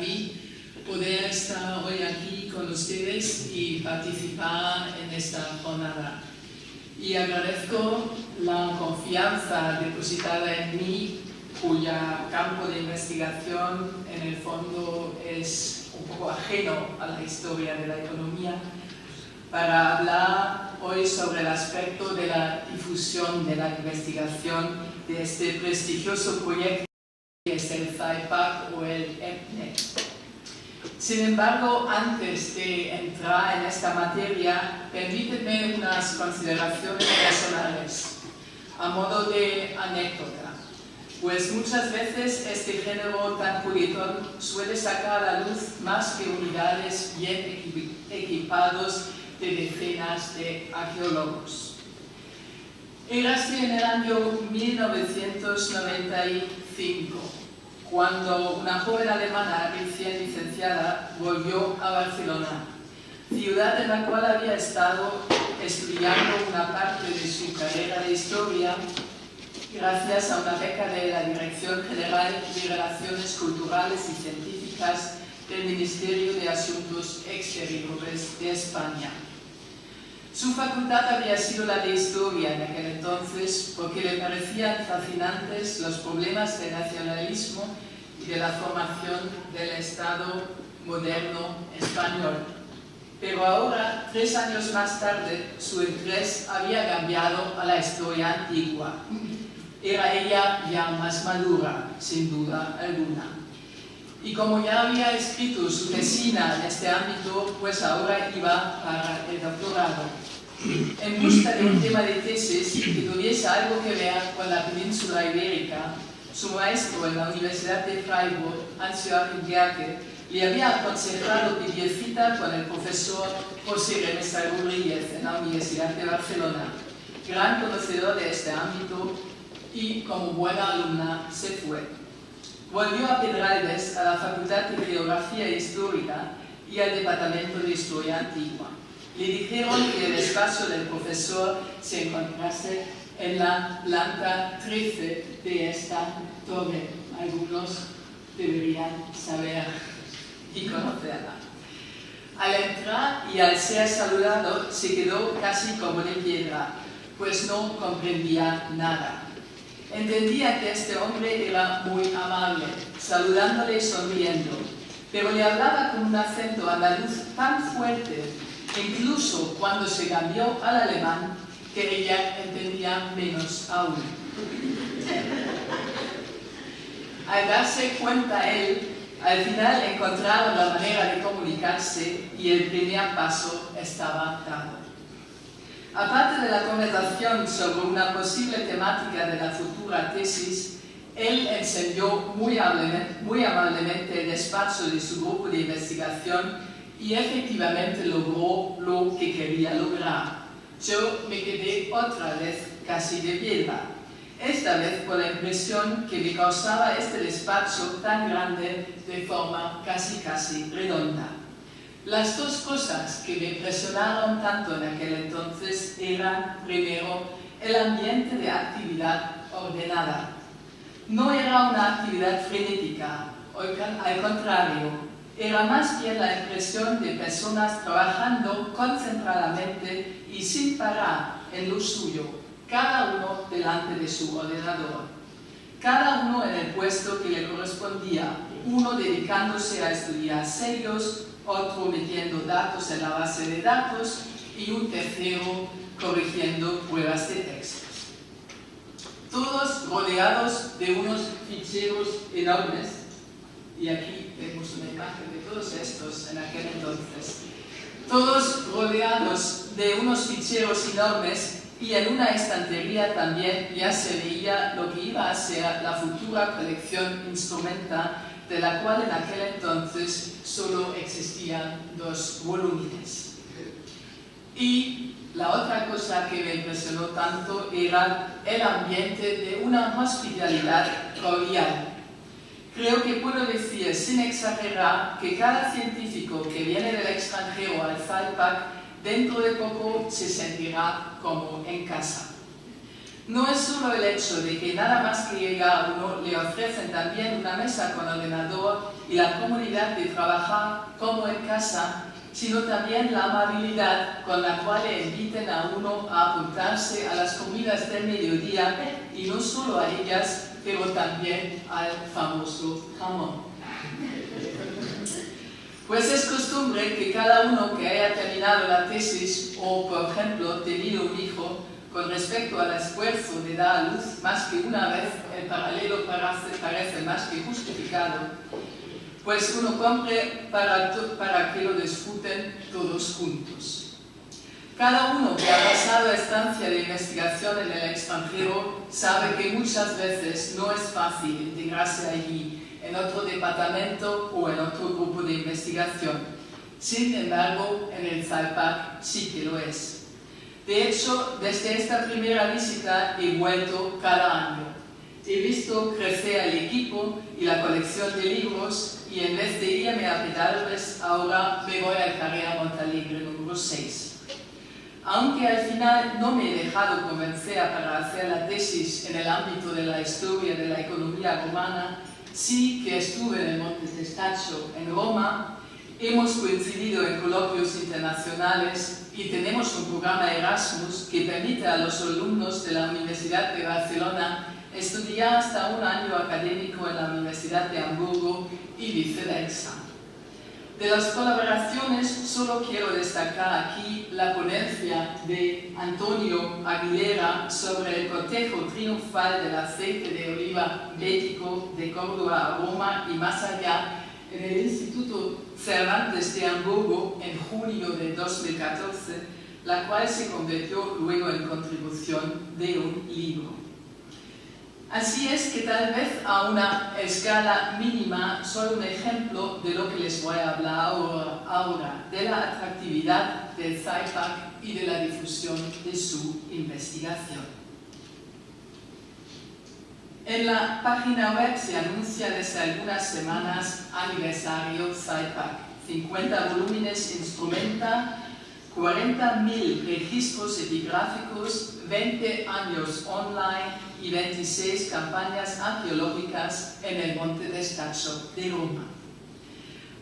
mí poder estar hoy aquí con ustedes y participar en esta jornada. Y agradezco la confianza depositada en mí, cuya campo de investigación en el fondo es un poco ajeno a la historia de la economía, para hablar hoy sobre el aspecto de la difusión de la investigación de este prestigioso proyecto que es el FIPAC o el EPNET. Sin embargo, antes de entrar en esta materia, permítanme unas consideraciones personales, a modo de anécdota, pues muchas veces este género tan juguetón suele sacar a la luz más que unidades bien equipados de decenas de arqueólogos. Era así en el año 1995, cuando una joven alemana recién licenciada volvió a Barcelona, ciudad en la cual había estado estudiando una parte de su carrera de historia gracias a una beca de la Dirección General de Relaciones Culturales y Científicas del Ministerio de Asuntos Exteriores de España. Su facultad había sido la de Historia en aquel entonces porque le parecían fascinantes los problemas de nacionalismo y de la formación del Estado moderno español. Pero ahora, 3 años más tarde, su interés había cambiado a la historia antigua. Era ella ya más madura, sin duda alguna. Y como ya había escrito su tesina en este ámbito, pues ahora iba para el doctorado. En busca de un tema de tesis que tuviese algo que ver con la península ibérica, su maestro en la Universidad de Freiburg, Hans-Joachim Gerke, le había aconsejado pedir cita con el profesor José Remesa Rodríguez en la Universidad de Barcelona, gran conocedor de este ámbito, y como buena alumna se fue. Volvió a Pedralbes, a la Facultad de Geografía Histórica y al Departamento de Historia Antigua. Le dijeron que el despacho del profesor se encontrase en la planta 13 de esta torre. Algunos deberían saber y conocerla. Al entrar y al ser saludado, se quedó casi como de piedra, pues no comprendía nada. Entendía que este hombre era muy amable, saludándole y sonriendo, pero le hablaba con un acento andaluz tan fuerte, incluso cuando se cambió al alemán, que ella entendía menos aún. Al darse cuenta él, al final encontraron la manera de comunicarse y el primer paso estaba dado. Aparte de la conversación sobre una posible temática de la futura tesis, él enseñó muy amablemente el despacho de su grupo de investigación y efectivamente logró lo que quería lograr. Yo me quedé otra vez casi de piedra, esta vez por la impresión que me causaba este despacho tan grande de forma casi redonda. Las dos cosas que me impresionaron tanto en aquel entonces eran, primero, el ambiente de actividad ordenada. No era una actividad frenética, al contrario, era más bien la impresión de personas trabajando concentradamente y sin parar en lo suyo, cada uno delante de su ordenador. Cada uno en el puesto que le correspondía, uno dedicándose a estudiar serios, otro metiendo datos en la base de datos y un tercero corrigiendo pruebas de textos. Todos rodeados de unos ficheros enormes, y aquí vemos una imagen de todos estos en aquel entonces. Todos rodeados de unos ficheros enormes y en una estantería también ya se veía lo que iba a ser la futura colección Instrumenta, de la cual en aquel entonces solo existían 2 volúmenes. Y la otra cosa que me impresionó tanto era el ambiente de una hospitalidad cordial. Creo que puedo decir, sin exagerar, que cada científico que viene del extranjero al FIPAC dentro de poco se sentirá como en casa. No es solo el hecho de que nada más que llega uno le ofrecen también una mesa con ordenador y la comodidad de trabajar como en casa, sino también la amabilidad con la cual le inviten a uno a apuntarse a las comidas del mediodía y no solo a ellas, pero también al famoso jamón. Pues es costumbre que cada uno que haya terminado la tesis o, por ejemplo, tenido un hijo, con respecto al esfuerzo de dar a luz más que una vez, el paralelo parece más que justificado, pues uno compre para que lo disfruten todos juntos. Cada uno que ha pasado estancia de investigación en el extranjero sabe que muchas veces no es fácil integrarse allí, en otro departamento o en otro grupo de investigación. Sin embargo, en el SciPac sí que lo es. De hecho, desde esta primera visita he vuelto cada año. He visto crecer el equipo y la colección de libros y en vez de irme a Pedralbes, ahora me voy al Carrera Montalegre número 6. Aunque al final no me he dejado convencer para hacer la tesis en el ámbito de la historia de la economía romana, sí que estuve en el Monte Testaccio, en Roma. Hemos coincidido en coloquios internacionales y tenemos un programa Erasmus que permite a los alumnos de la Universidad de Barcelona estudiar hasta un año académico en la Universidad de Hamburgo y viceversa. De las colaboraciones solo quiero destacar aquí la ponencia de Antonio Aguilera sobre el cortejo triunfal del aceite de oliva bético de Córdoba a Roma y más allá en el Instituto Cervantes de Hamburgo en junio de 2014, la cual se convirtió luego en contribución de un libro. Así es que tal vez a una escala mínima soy un ejemplo de lo que les voy a hablar ahora, de la atractividad del SciPac y de la difusión de su investigación. En la página web se anuncia desde algunas semanas aniversario SciPac, 50 volúmenes instrumenta, 40.000 registros epigráficos, 20 años online y 26 campañas arqueológicas en el Monte Testaccio de Roma.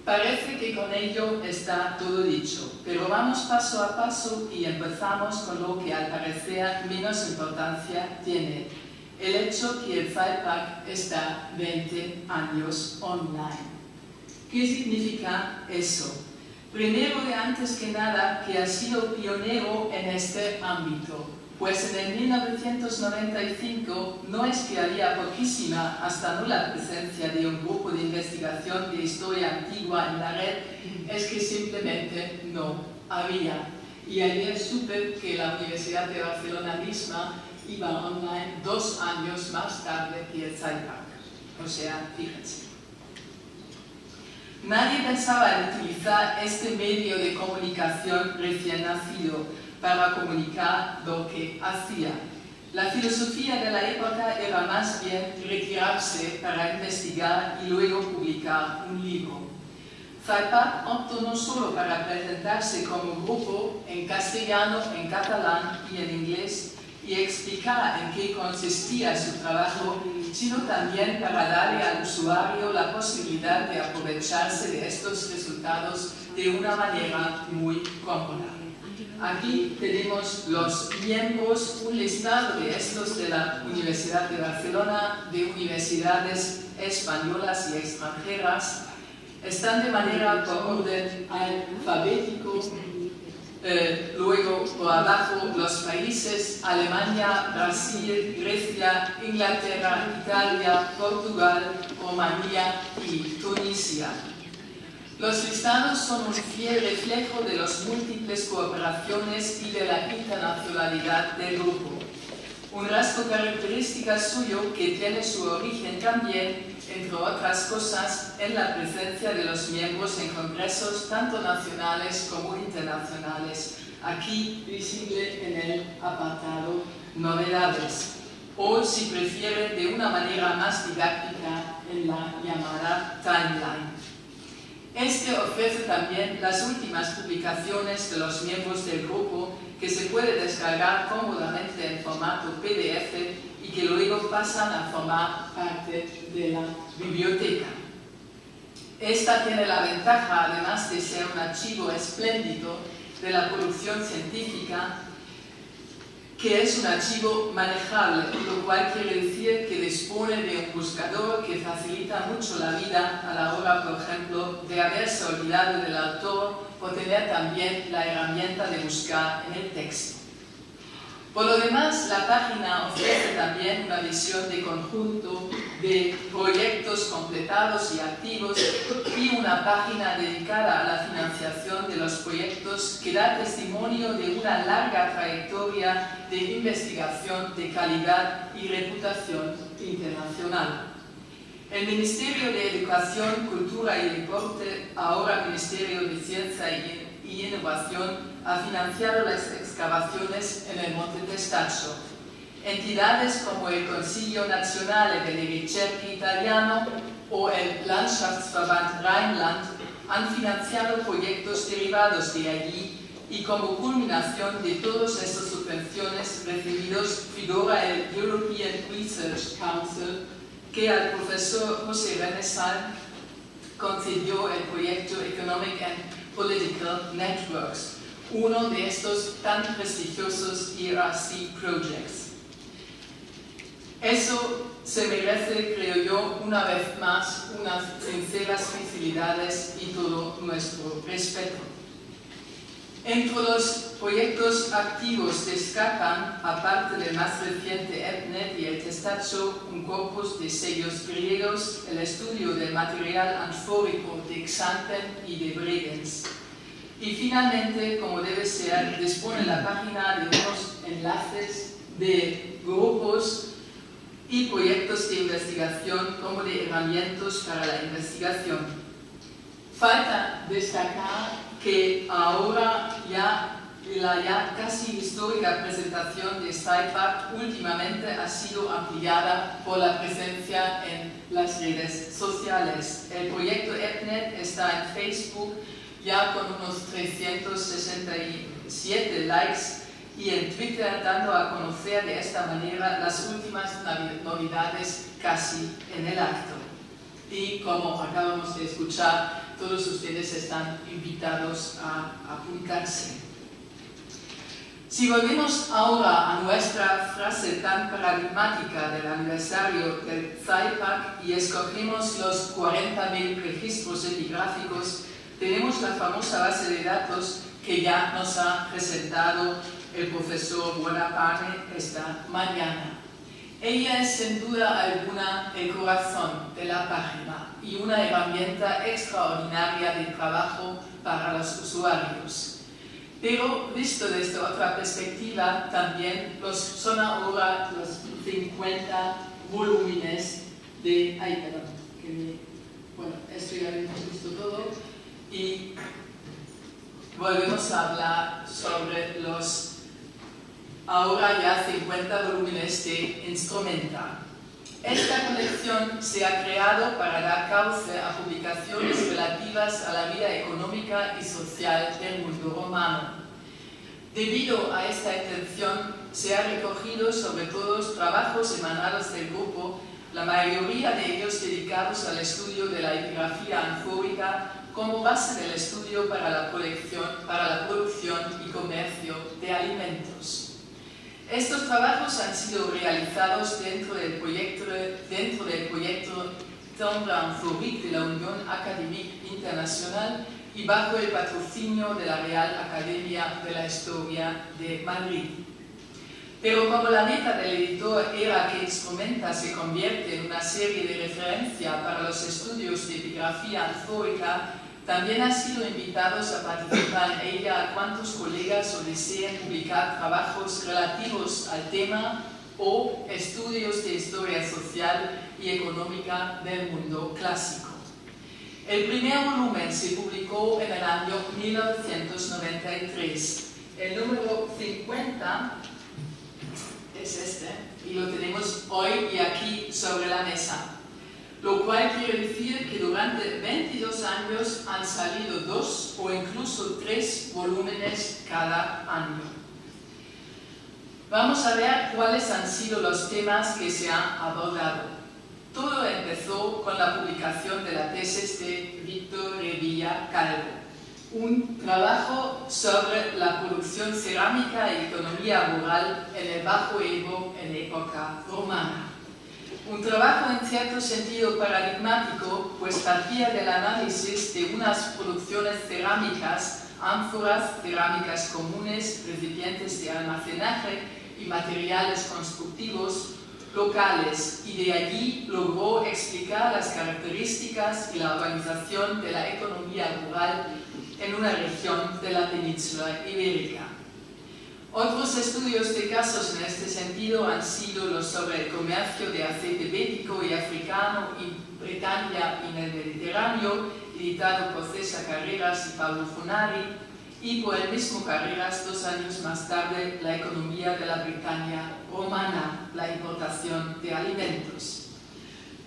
Parece que con ello está todo dicho, pero vamos paso a paso y empezamos con lo que al parecer menos importancia tiene: el hecho que el SciPac está 20 años online. ¿Qué significa eso? Primero y antes que nada, que ha sido pionero en este ámbito, pues en el 1995 no es que había poquísima hasta nula presencia de un grupo de investigación de historia antigua en la red, es que simplemente no había. Y ayer supe que la Universidad de Barcelona misma iba online 2 años más tarde que el SciPac. O sea, fíjense. Nadie pensaba en utilizar este medio de comunicación recién nacido para comunicar lo que hacía. La filosofía de la época era más bien retirarse para investigar y luego publicar un libro. SciPac optó no solo para presentarse como grupo en castellano, en catalán y en inglés y explicar en qué consistía su trabajo, sino también para darle al usuario la posibilidad de aprovecharse de estos resultados de una manera muy cómoda. Aquí tenemos los miembros, un listado de estos de la Universidad de Barcelona, de universidades españolas y extranjeras. Están de manera por orden alfabético. Luego, por abajo, los países: Alemania, Brasil, Grecia, Inglaterra, Italia, Portugal, Rumanía y Tunisia. Los listados son un fiel reflejo de las múltiples cooperaciones y de la internacionalidad del grupo. Un rasgo característico suyo que tiene su origen también, entre otras cosas, en la presencia de los miembros en congresos tanto nacionales como internacionales, aquí visible en el apartado Novedades, o si prefieren de una manera más didáctica en la llamada Timeline. Este ofrece también las últimas publicaciones de los miembros del grupo que se puede descargar cómodamente en formato PDF y que luego pasan a formar parte de la biblioteca. Esta tiene la ventaja, además de ser un archivo espléndido de la producción científica, que es un archivo manejable, lo cual quiere decir que dispone de un buscador que facilita mucho la vida a la hora, por ejemplo, de haberse olvidado del autor o tener también la herramienta de buscar en el texto. Por lo demás, la página ofrece también una visión de conjunto de proyectos completados y activos y una página dedicada a la financiación de los proyectos que da testimonio de una larga trayectoria de investigación de calidad y reputación internacional. El Ministerio de Educación, Cultura y Deporte, ahora Ministerio de Ciencia y Innovación, ha financiado las excavaciones en el Monte Testaccio. Entidades como el Consiglio Nazionale delle Ricerche Italiano o el Landschaftsverband Rheinland han financiado proyectos derivados de allí y como culminación de todas estas subvenciones recibidos figura el European Research Council, que al profesor José Renesal concedió el proyecto Economic and Political Networks, uno de estos tan prestigiosos ERC projects. Eso se merece, creo yo, una vez más, unas sinceras felicidades y todo nuestro respeto. Entre los proyectos activos destacan, aparte del más reciente EPNET y el Testaccio, un corpus de sellos griegos, el estudio del material anfórico de Xanten y de Bregenz. Y finalmente, como debe ser, dispone la página de unos enlaces de grupos y proyectos de investigación como de herramientas para la investigación. Falta destacar que ahora la ya casi histórica presentación de SciPac últimamente ha sido ampliada por la presencia en las redes sociales. El proyecto EPNET está en Facebook ya con unos 367 likes y en Twitter dando a conocer de esta manera las últimas novedades casi en el acto. Y como acabamos de escuchar, todos ustedes están invitados a apuntarse. Si volvemos ahora a nuestra frase tan paradigmática del aniversario del SciPac y escogemos los 40.000 registros epigráficos, tenemos la famosa base de datos que ya nos ha presentado el profesor Buonapane esta mañana. Ella es sin duda alguna el corazón de la página y una herramienta extraordinaria de trabajo para los usuarios. Pero visto desde otra perspectiva, también son ahora los 50 volúmenes de... bueno, esto ya lo hemos visto todo. Y volvemos a hablar sobre los ahora ya 50 volúmenes de Instrumenta. Esta colección se ha creado para dar cauce a publicaciones relativas a la vida económica y social del mundo romano. Debido a esta intención, se ha recogido sobre todo los trabajos emanados del grupo, la mayoría de ellos dedicados al estudio de la epigrafía anfórica como base del estudio para la producción y comercio de alimentos. Estos trabajos han sido realizados dentro del proyecto Timbre Anforique de la Unión Académique Internacional y bajo el patrocinio de la Real Academia de la Historia de Madrid. Pero como la meta del editor era que Instrumenta se convierte en una serie de referencia para los estudios de epigrafía anfórica, también han sido invitados a participar en ella a cuantos colegas o deseen publicar trabajos relativos al tema o estudios de historia social y económica del mundo clásico. El primer volumen se publicó en el año 1993. El número 50 es este, y lo tenemos hoy y aquí sobre la mesa. lo cual quiere decir que durante 22 años han salido 2 o incluso 3 volúmenes cada año. Vamos a ver cuáles han sido los temas que se han abordado. Todo empezó con la publicación de la tesis de Víctor Revilla Calvo, un trabajo sobre la producción cerámica y economía rural en el Bajo Ebro en época romana. Un trabajo en cierto sentido paradigmático, pues partía del análisis de unas producciones cerámicas, ánforas, cerámicas comunes, recipientes de almacenaje y materiales constructivos locales, y de allí logró explicar las características y la organización de la economía rural en una región de la península ibérica. Otros estudios de casos en este sentido han sido los sobre el comercio de aceite bético y africano en Bretaña y en el Mediterráneo, editado por César Carreras y Pablo Funari, y por el mismo Carreras 2 años más tarde, la economía de la Bretaña romana, la importación de alimentos.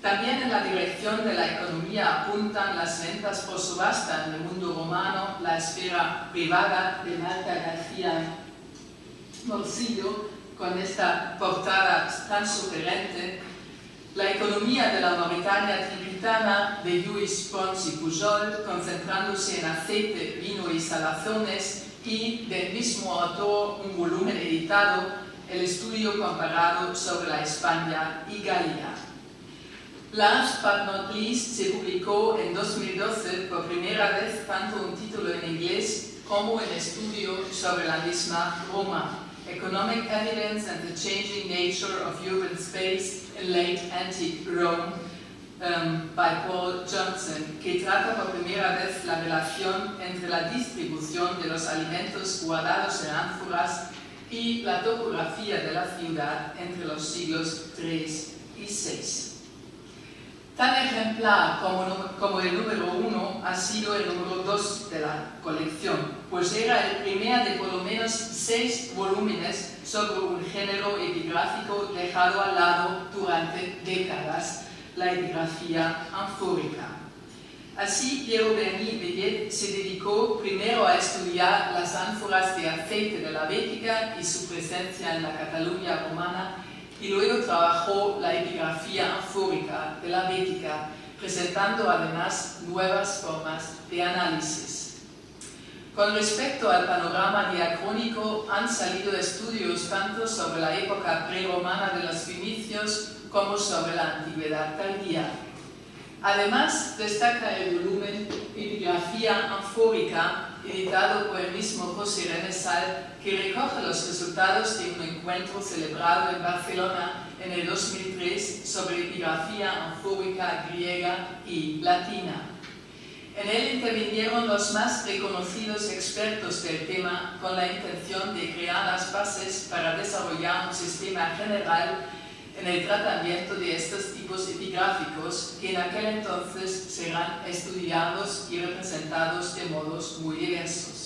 También en la dirección de la economía apuntan las ventas por subasta en el mundo romano, la esfera privada de Marta García Morcillo, con esta portada tan sugerente, la economía de la Mauritania tibetana de Lluís Pons y Pujol, concentrándose en aceite, vino y salazones, y del mismo autor un volumen editado, el estudio comparado sobre la España y Galia. Last but not least se publicó en 2012 por primera vez tanto un título en inglés como un estudio sobre la misma Roma, Economic Evidence and the Changing Nature of Urban Space in Late Antique Rome, by Paul Johnson, que trata por primera vez la relación entre la distribución de los alimentos guardados en ánforas y la topografía de la ciudad entre los siglos III y VI. Tan ejemplar como el número 1 ha sido el número 2 de la colección, pues era el primero de por lo menos 6 volúmenes sobre un género epigráfico dejado al lado durante décadas, la epigrafía anfórica. Así, Piero Berni Bellet se dedicó primero a estudiar las ánforas de aceite de la Bética y su presencia en la Cataluña romana, y luego trabajó la epigrafía anfórica de la Bética, presentando además nuevas formas de análisis. Con respecto al panorama diacrónico, han salido estudios tanto sobre la época prerromana de los fenicios como sobre la antigüedad tardía. Además, destaca el volumen Epigrafía anfórica, editado por el mismo José Remesal, que recoge los resultados de un encuentro celebrado en Barcelona en el 2003 sobre epigrafía anfórica griega y latina. En él intervinieron los más reconocidos expertos del tema con la intención de crear las bases para desarrollar un sistema general en el tratamiento de estos tipos epigráficos que en aquel entonces serán estudiados y representados de modos muy diversos.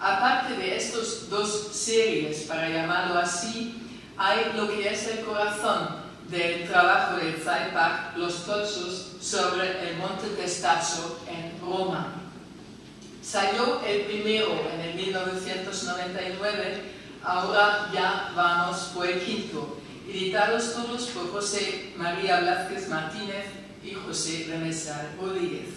Aparte de estos dos series, para llamarlo así, hay lo que es el corazón del trabajo de Zajpak, Los Tochos, sobre el Monte Testaccio en Roma. Salió el primero en el 1999, ahora ya vamos por el quinto, editados todos por José María Blázquez Martínez y José Remesal Rodríguez.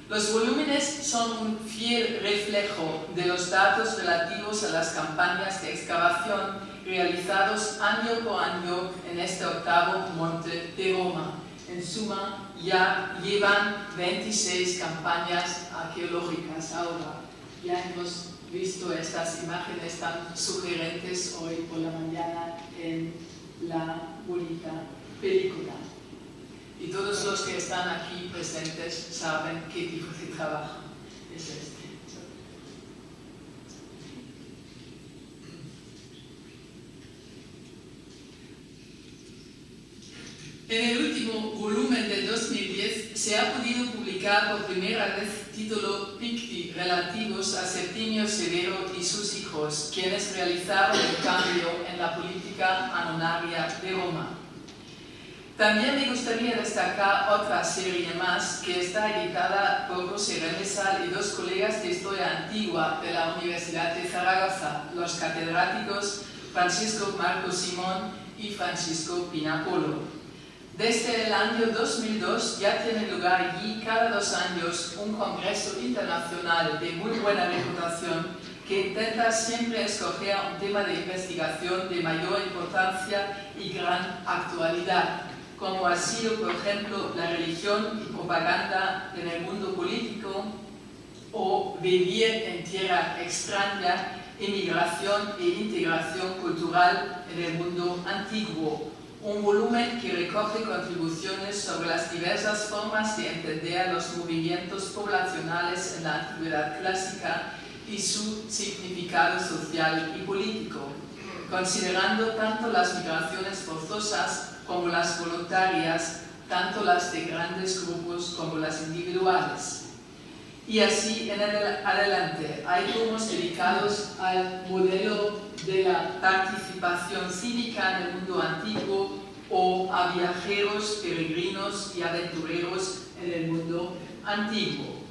Los volúmenes son un fiel reflejo de los datos relativos a las campañas de excavación realizados año por año en este octavo monte de Roma. En suma, ya llevan 26 campañas arqueológicas ahora. Ya hemos visto estas imágenes tan sugerentes hoy por la mañana en la bonita película. Y todos los que están aquí presentes saben qué tipo de trabajo es este. En el último volumen del 2010 se ha podido publicar por primera vez título Picti relativos a Septimio Severo y sus hijos, quienes realizaron el cambio en la política anonaria de Roma. También me gustaría destacar otra serie más que está editada por José Remesal y dos colegas de historia antigua de la Universidad de Zaragoza, los catedráticos Francisco Marco Simón y Francisco Pinapolo. Desde el año 2002 ya tiene lugar allí cada 2 años un congreso internacional de muy buena reputación que intenta siempre escoger un tema de investigación de mayor importancia y gran actualidad, como ha sido, por ejemplo, la religión y propaganda en el mundo político, o vivir en tierra extraña, inmigración e integración cultural en el mundo antiguo. Un volumen que recoge contribuciones sobre las diversas formas de entender los movimientos poblacionales en la antigüedad clásica y su significado social y político, considerando tanto las migraciones forzosas como las voluntarias, tanto las de grandes grupos como las individuales. Y así en adelante. Hay tomos dedicados al modelo de la participación cívica en el mundo antiguo o a viajeros, peregrinos y aventureros en el mundo antiguo.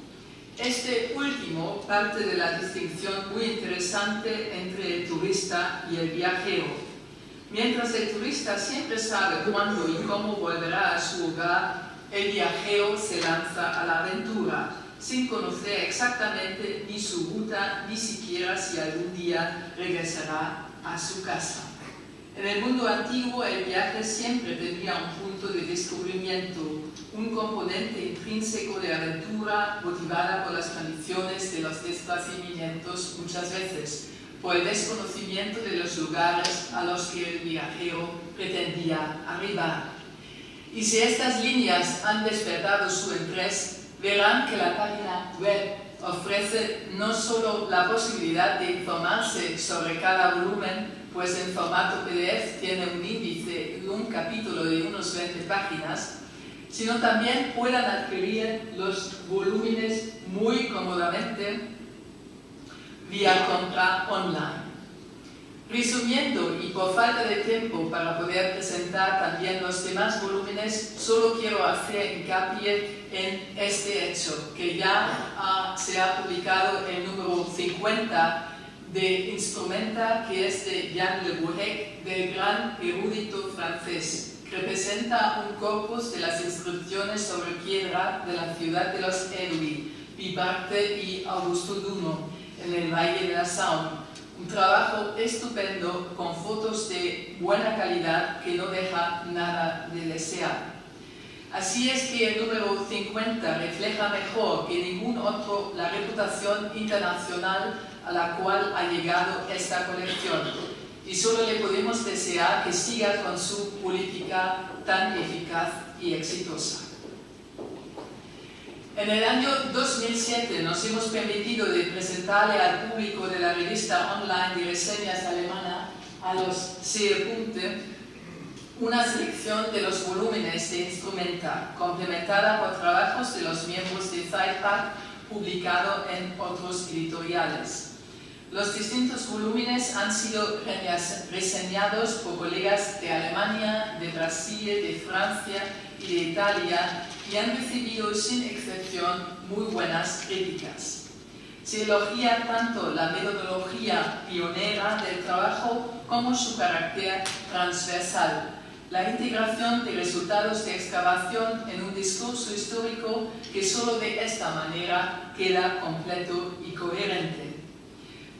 Este último parte de la distinción muy interesante entre el turista y el viajero. Mientras el turista siempre sabe cuándo y cómo volverá a su hogar, el viajero se lanza a la aventura, sin conocer exactamente ni su ruta, ni siquiera si algún día regresará a su casa. En el mundo antiguo, el viaje siempre tenía un punto de descubrimiento, un componente intrínseco de aventura motivada por las condiciones de los desplazamientos muchas veces, por el desconocimiento de los lugares a los que el viajero pretendía arribar. Y si estas líneas han despertado su interés, verán que la página web ofrece no solo la posibilidad de informarse sobre cada volumen, pues en formato PDF tiene un índice y un capítulo de unos 20 páginas, sino también puedan adquirir los volúmenes muy cómodamente vía compra online. Resumiendo, y por falta de tiempo para poder presentar también los demás volúmenes, solo quiero hacer hincapié en este hecho, que ya se ha publicado el número 50 de Instrumenta, que es de Jan Le Bourrec, del gran erudito francés, que representa un corpus de las inscripciones sobre piedra de la ciudad de los Edui, Pibarte y Augusto Duno, en el Valle de la Saône. Un trabajo estupendo con fotos de buena calidad que no deja nada de desear. Así es que el número 50 refleja mejor que ningún otro la reputación internacional a la cual ha llegado esta colección, y solo le podemos desear que siga con su política tan eficaz y exitosa. En el año 2007 nos hemos permitido de presentarle al público de la revista online de reseñas alemana, a los Seepunkte, una selección de los volúmenes de Instrumenta, complementada por trabajos de los miembros de Zeitpack, publicado en otros editoriales. Los distintos volúmenes han sido reseñados por colegas de Alemania, de Brasil, de Francia y de Italia, y han recibido sin excepción muy buenas críticas. Se elogia tanto la metodología pionera del trabajo como su carácter transversal, la integración de resultados de excavación en un discurso histórico que solo de esta manera queda completo y coherente.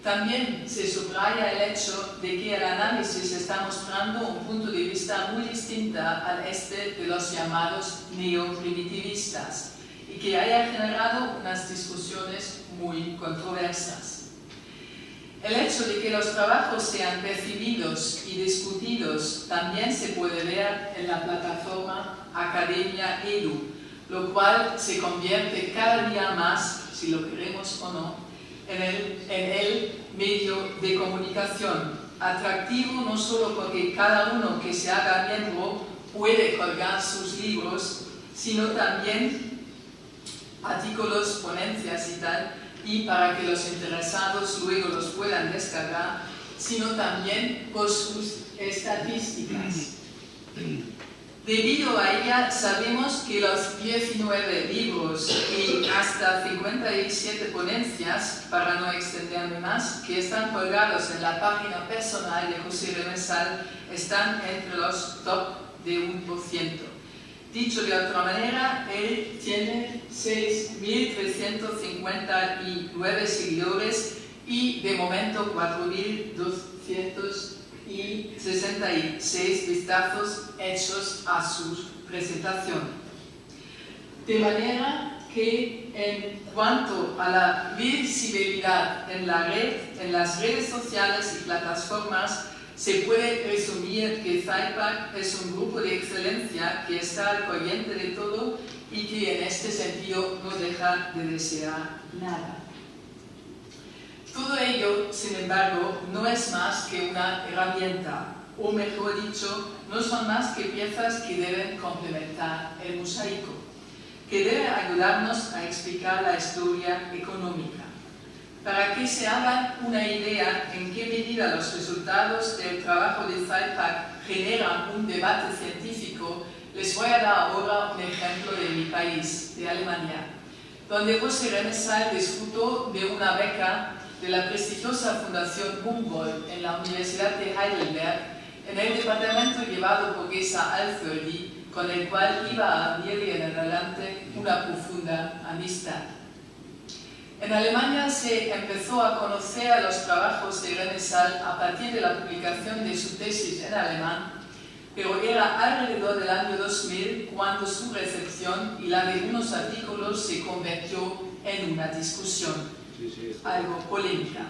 También se subraya el hecho de que el análisis está mostrando un punto de vista muy distinto al de los llamados neoprimitivistas y que haya generado unas discusiones muy controversas. El hecho de que los trabajos sean percibidos y discutidos también se puede ver en la plataforma Academia Edu, lo cual se convierte cada día más, si lo queremos o no, en el medio de comunicación, atractivo no solo porque cada uno que se haga miembro puede colgar sus libros, sino también artículos, ponencias y tal, y para que los interesados luego los puedan descargar, sino también por sus estadísticas. Debido a ella, sabemos que los 19 libros y hasta 57 ponencias, para no extenderme más, que están colgados en la página personal de José Remesal, están entre los top de 1%. Dicho de otra manera, él tiene 6.359 seguidores y de momento 4.266 vistazos hechos a su presentación. De manera que en cuanto a la visibilidad en la red, en las redes sociales y plataformas, se puede resumir que ZIPAC es un grupo de excelencia que está al corriente de todo y que en este sentido no deja de desear nada. Todo ello, sin embargo, no es más que una herramienta, o mejor dicho, no son más que piezas que deben complementar el mosaico, que deben ayudarnos a explicar la historia económica. Para que se hagan una idea en qué medida los resultados del trabajo de ZIPAC generan un debate científico, les voy a dar ahora un ejemplo de mi país, de Alemania, donde José Remesal disfrutó de una beca de la prestigiosa Fundación Humboldt en la Universidad de Heidelberg, en el departamento llevado por Gesa Alferdi, con el cual iba a abrir en adelante una profunda amistad. En Alemania se empezó a conocer los trabajos de Remesal a partir de la publicación de su tesis en alemán, pero era alrededor del año 2000 cuando su recepción y la de unos artículos se convirtió en una discusión, algo polémica.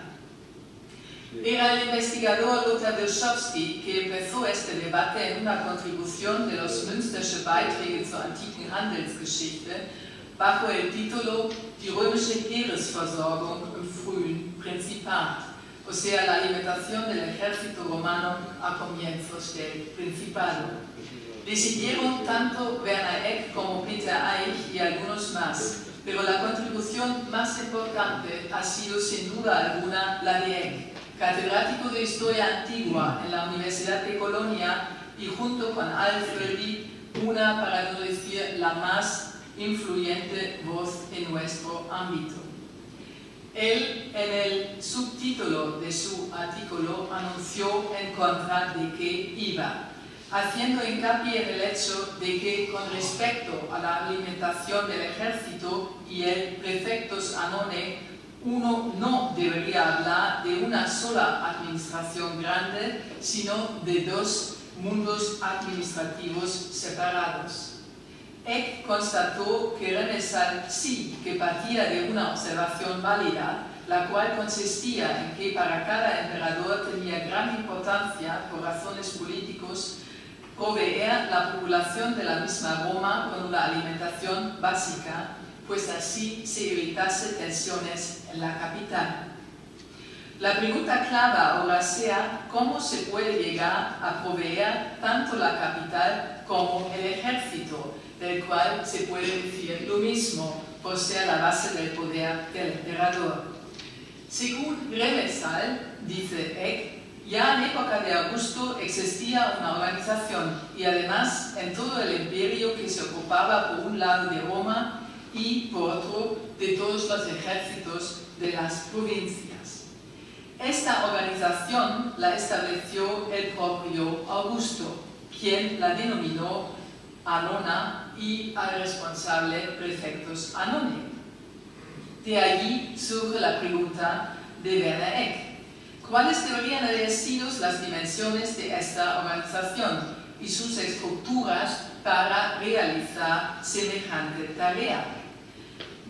Era el investigador Lothar Wilczowski que empezó este debate en una contribución de los Münstersche Beiträge zur antiken Handelsgeschichte bajo el título Die römische Heeresversorgung im frühen Prinzipat, o sea, la alimentación del ejército romano a comienzos del Principado. Le siguieron tanto Werner Eck como Peter Eich y algunos más, pero la contribución más importante ha sido sin duda alguna la de Eck, catedrático de Historia Antigua en la Universidad de Colonia y junto con Alferdi, una, para no decir la más influyente voz en nuestro ámbito. Él, en el subtítulo de su artículo, anunció en contra de que iba, haciendo hincapié en el hecho de que con respecto a la alimentación del ejército y el prefectus Annone, uno no debería hablar de una sola administración grande, sino de dos mundos administrativos separados. Eck constató que Remesal sí que partía de una observación válida, la cual consistía en que para cada emperador tenía gran importancia, por razones políticos, proveer la población de la misma Roma con una alimentación básica, pues así se evitase tensiones en la capital. La pregunta clave ahora sea cómo se puede llegar a proveer tanto la capital como el ejército, del cual se puede decir lo mismo, por ser la base del poder del emperador. Según Remesal, dice Eck, ya en época de Augusto existía una organización y además en todo el imperio que se ocupaba por un lado de Roma y por otro de todos los ejércitos de las provincias. Esta organización la estableció el propio Augusto, quien la denominó Annona y al responsable prefectus Annone. De allí surge la pregunta de Werner Eck. ¿Cuáles deberían haber sido las dimensiones de esta organización y sus estructuras para realizar semejante tarea?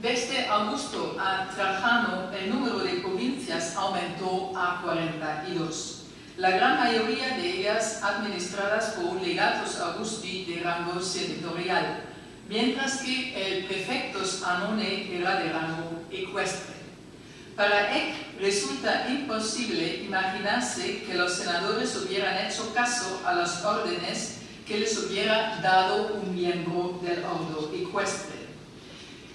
Desde Augusto a Trajano, el número de provincias aumentó a 42. La gran mayoría de ellas administradas por un legatus Augusti de rango senatorial, mientras que el prefectus Annone era de rango ecuestre. Para Eck resulta imposible imaginarse que los senadores hubieran hecho caso a las órdenes que les hubiera dado un miembro del ordo ecuestre.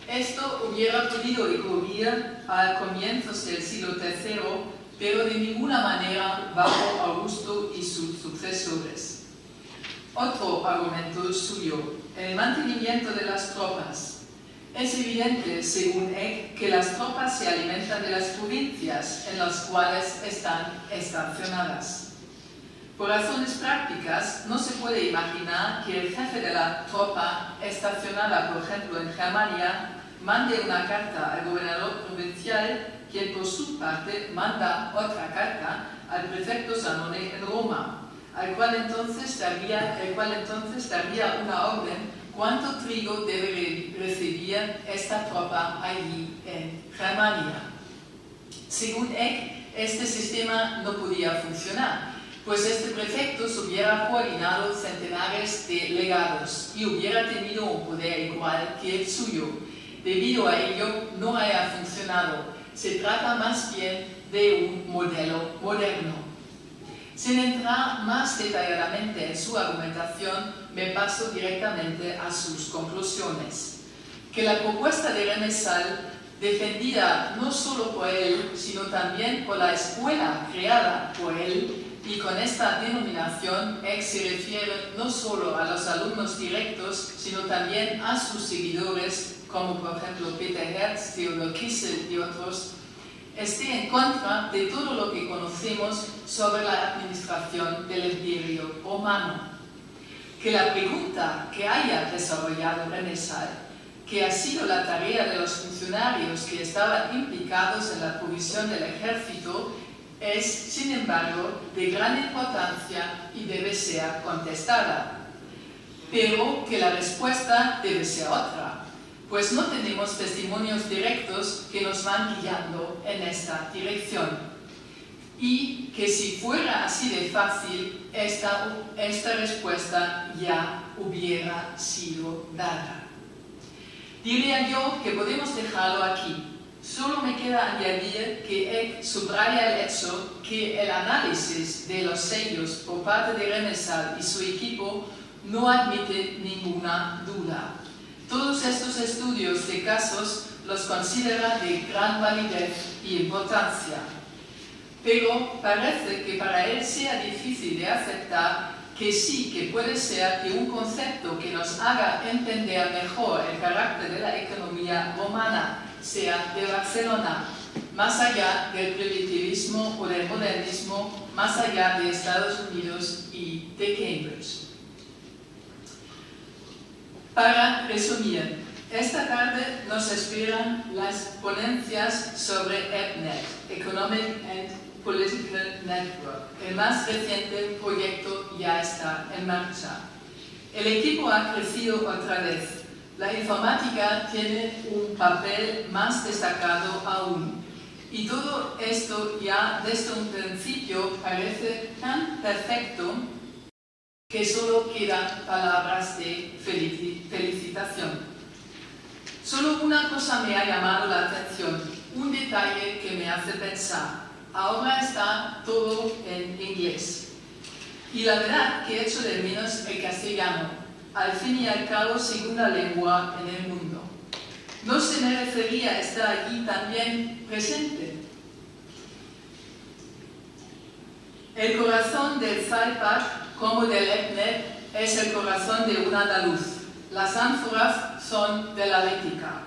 Esto hubiera podido ocurrir a comienzos del siglo III, pero de ninguna manera bajo Augusto y sus sucesores. Otro argumento suyo, el mantenimiento de las tropas. Es evidente, según Eck, que las tropas se alimentan de las provincias en las cuales están estacionadas. Por razones prácticas, no se puede imaginar que el jefe de la tropa estacionada, por ejemplo, en Germania, mande una carta al gobernador provincial, quien por su parte manda otra carta al prefecto Zanone en Roma, el cual entonces daría una orden cuánto trigo debe recibir esta tropa allí en Germania. Según Eck, este sistema no podía funcionar, pues este prefecto se hubiera coordinado centenares de legados y hubiera tenido un poder igual que el suyo. Debido a ello, no haya funcionado. Se trata más bien de un modelo moderno. Sin entrar más detalladamente en su argumentación, me paso directamente a sus conclusiones. Que la propuesta de Remesal, defendida no solo por él, sino también por la escuela creada por él, y con esta denominación Eck se refiere no solo a los alumnos directos, sino también a sus seguidores, como por ejemplo Peter Hertz, Theodor Kissel y otros, esté en contra de todo lo que conocemos sobre la administración del Imperio Romano. Que la pregunta que haya desarrollado Remesal, que ha sido la tarea de los funcionarios que estaban implicados en la provisión del ejército, es, sin embargo, de gran importancia y debe ser contestada. Pero que la respuesta debe ser otra, pues no tenemos testimonios directos que nos van guiando en esta dirección. Y que si fuera así de fácil, esta respuesta ya hubiera sido dada. Diría yo que podemos dejarlo aquí. Solo me queda añadir que Eck subraya el hecho que el análisis de los sellos por parte de Remesal y su equipo no admite ninguna duda. Todos estos estudios de casos los considera de gran validez y importancia. Pero parece que para él sea difícil de aceptar que sí que puede ser que un concepto que nos haga entender mejor el carácter de la economía romana sea de Barcelona, más allá del primitivismo o del modernismo, más allá de Estados Unidos y de Cambridge. Para resumir, esta tarde nos esperan las ponencias sobre EPNET, Economic and Political Network. El más reciente proyecto ya está en marcha. El equipo ha crecido otra vez. La informática tiene un papel más destacado aún. Y todo esto ya desde un principio parece tan perfecto que solo quedan palabras de felicitación. Solo una cosa me ha llamado la atención, un detalle que me hace pensar. Ahora está todo en inglés. Y la verdad que echo de menos el castellano, al fin y al cabo segunda lengua en el mundo. ¿No se me refería a estar allí también presente? El corazón del FAIPAC, como del EPNET, es el corazón de un andaluz. Las ánforas son de la Atlética.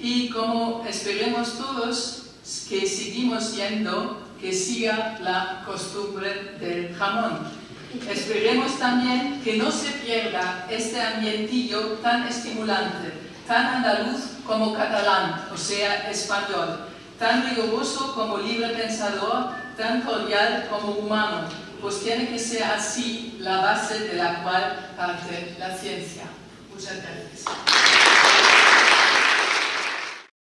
Y como esperemos todos que seguimos yendo, que siga la costumbre del jamón. Esperemos también que no se pierda este ambientillo tan estimulante, tan andaluz como catalán, o sea, español, tan riguroso como libre pensador, tan cordial como humano, pues tiene que ser así la base de la cual parte la ciencia. Muchas gracias.